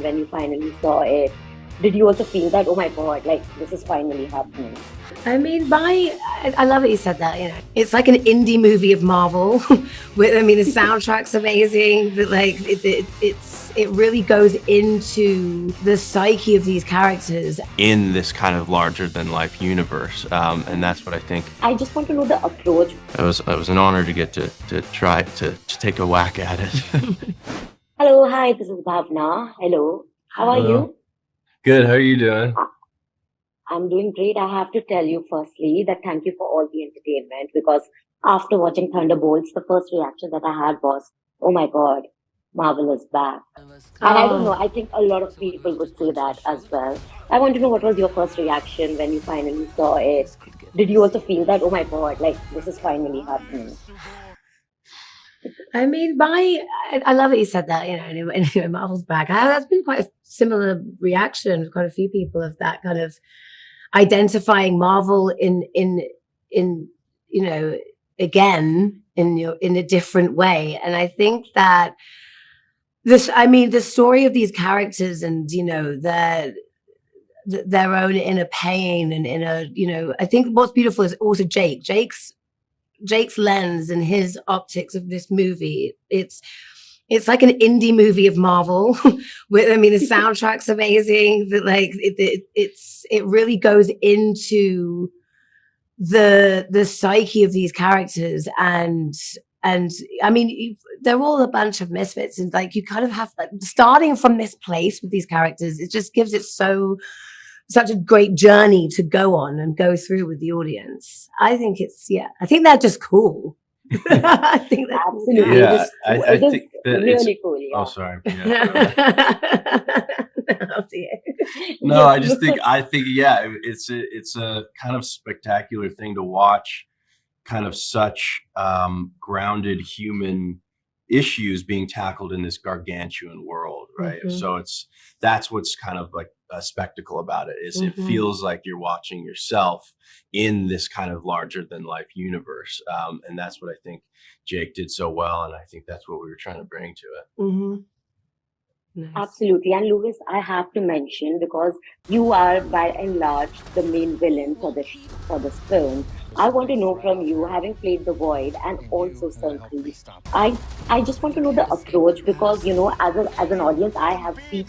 when you finally saw it? Did you also feel that, oh my God, like this is finally happening? I mean, I love that you said that. You know, it's like an indie movie of Marvel. I mean, the soundtrack's amazing. But like, it really goes into the psyche of these characters in this kind of larger than life universe, and that's what I think. I just want to know the approach. It was an honor to get to try to take a whack at it. Hello, hi, this is Bhavna. Hello, how are you? Good. How are you doing? I'm doing great. I have to tell you firstly that thank you for all the entertainment, because after watching Thunderbolts, the first reaction that I had was, oh my God, Marvel is back. And I don't know, I think a lot of people would say that as well. I want to know, what was your first reaction when you finally saw it? Did you also feel that, oh my God, like this is finally happening? I mean, I love that you said that. You know, anyway, Marvel's back. That's been quite a similar reaction. Quite a few people of that kind of identifying Marvel in you know, again in a different way. And I think that the story of these characters and, you know, their own inner pain and inner, you know, I think what's beautiful is also Jake's lens and his optics of this movie. It's like an indie movie of Marvel. I mean, the soundtrack's amazing. But like, it really goes into the psyche of these characters, and I mean, they're all a bunch of misfits, and like you kind of have, like, starting from this place with these characters, it just gives it such a great journey to go on and go through with the audience. I think I think they're just cool. I think that's absolutely. Yeah, I think that really cool. Yeah. Oh, sorry. Yeah. No, I think yeah, it's a kind of spectacular thing to watch, kind of such grounded human issues being tackled in this gargantuan world, right? Mhm. So that's what's kind of like a spectacle about it, is it feels like you're watching yourself in this kind of larger than life universe, and that's what I think Jake did so well, and I think that's what we were trying to bring to it. Nice. absolutely. And Louis, I have to mention, because you are by and large the main villain for this film. I want to know from you, having played the Void and also Sentry, I just want to know the approach, because you know, as an audience, I have the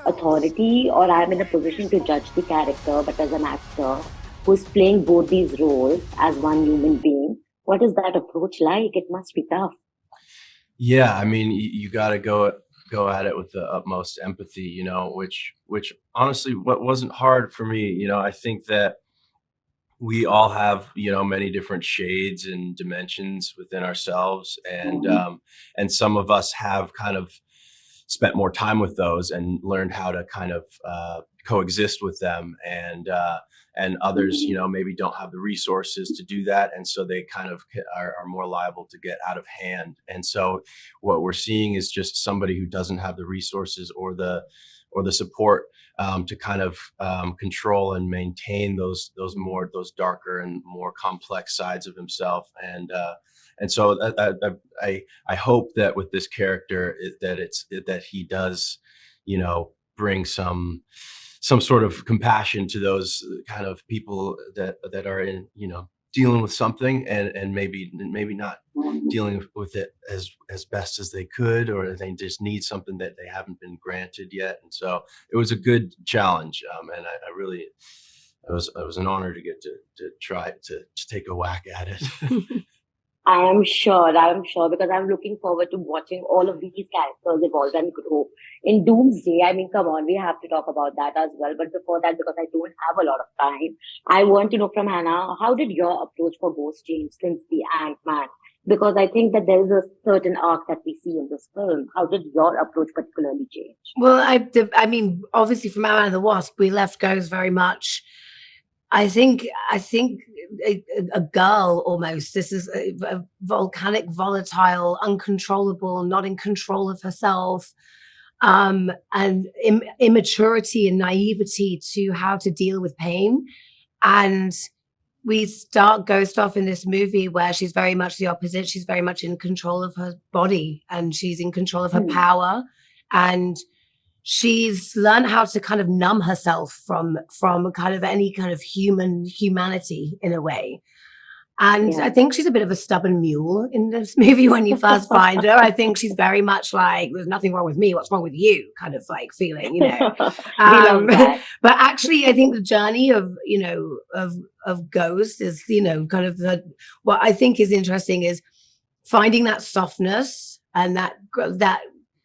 authority, or I'm in a position to judge the character, but as an actor who's playing both these roles as one human being, what is that approach like? It must be tough. Yeah, I mean, you got to go at it with the utmost empathy, you know, which honestly, what wasn't hard for me. You know, I think that we all have, you know, many different shades and dimensions within ourselves, and some of us have kind of spent more time with those and learned how to kind of coexist with them, and others, you know, maybe don't have the resources to do that, and so they kind of are more liable to get out of hand. And so what we're seeing is just somebody who doesn't have the resources or the support to kind of control and maintain those darker and more complex sides of himself. And so I hope that with this character that he does, you know, bring some sort of compassion to those kind of people that are in, you know, dealing with something, and maybe not dealing with it as best as they could, or they just need something that they haven't been granted yet. And so it was a good challenge, and I really, it was an honor to get to try to take a whack at it. I am sure, because I'm looking forward to watching all of these characters evolve and grow. In Doomsday, I mean, come on, we have to talk about that as well. But before that, because I don't have a lot of time, I want to know from Hannah, how did your approach for Ghost change since the Ant-Man? Because I think that there is a certain arc that we see in this film. How did your approach particularly change? Well, I mean, obviously from Ant-Man and the Wasp, we left goes very much. I think a girl almost. This is a volcanic, volatile, uncontrollable, not in control of herself, and immaturity and naivety to how to deal with pain. And we start Ghost off in this movie where she's very much the opposite. She's very much in control of her body, and she's in control of her power, and she's learned how to kind of numb herself from kind of any kind of humanity in a way. And Yeah. I think she's a bit of a stubborn mule in this movie when you first find her. I think she's very much like, there's nothing wrong with me, what's wrong with you kind of like feeling, you know. We love that. But actually, I think the journey of, you know, of Ghost is, you know, kind of what I think is interesting is finding that softness and that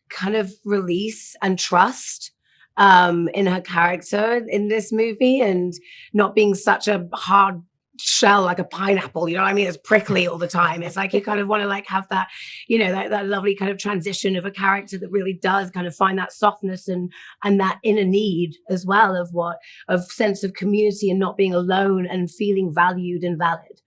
kind of release and trust in her character in this movie, and not being such a hard shell like a pineapple, you know what I mean? It's prickly all the time. It's like you kind of want to like have that, you know, that lovely kind of transition of a character that really does kind of find that softness and that inner need as well of sense of community and not being alone and feeling valued and valid.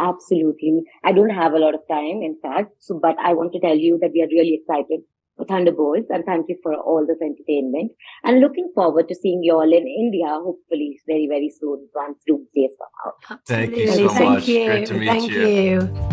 Absolutely. I don't have a lot of time, in fact, but I want to tell you that we are really excited for Thunderbolts, and thank you for all this entertainment. And looking forward to seeing you all in India, hopefully very, very soon once Doomsday is come out. Thank you Absolutely. so Thank much. you. Great to meet Thank you. you.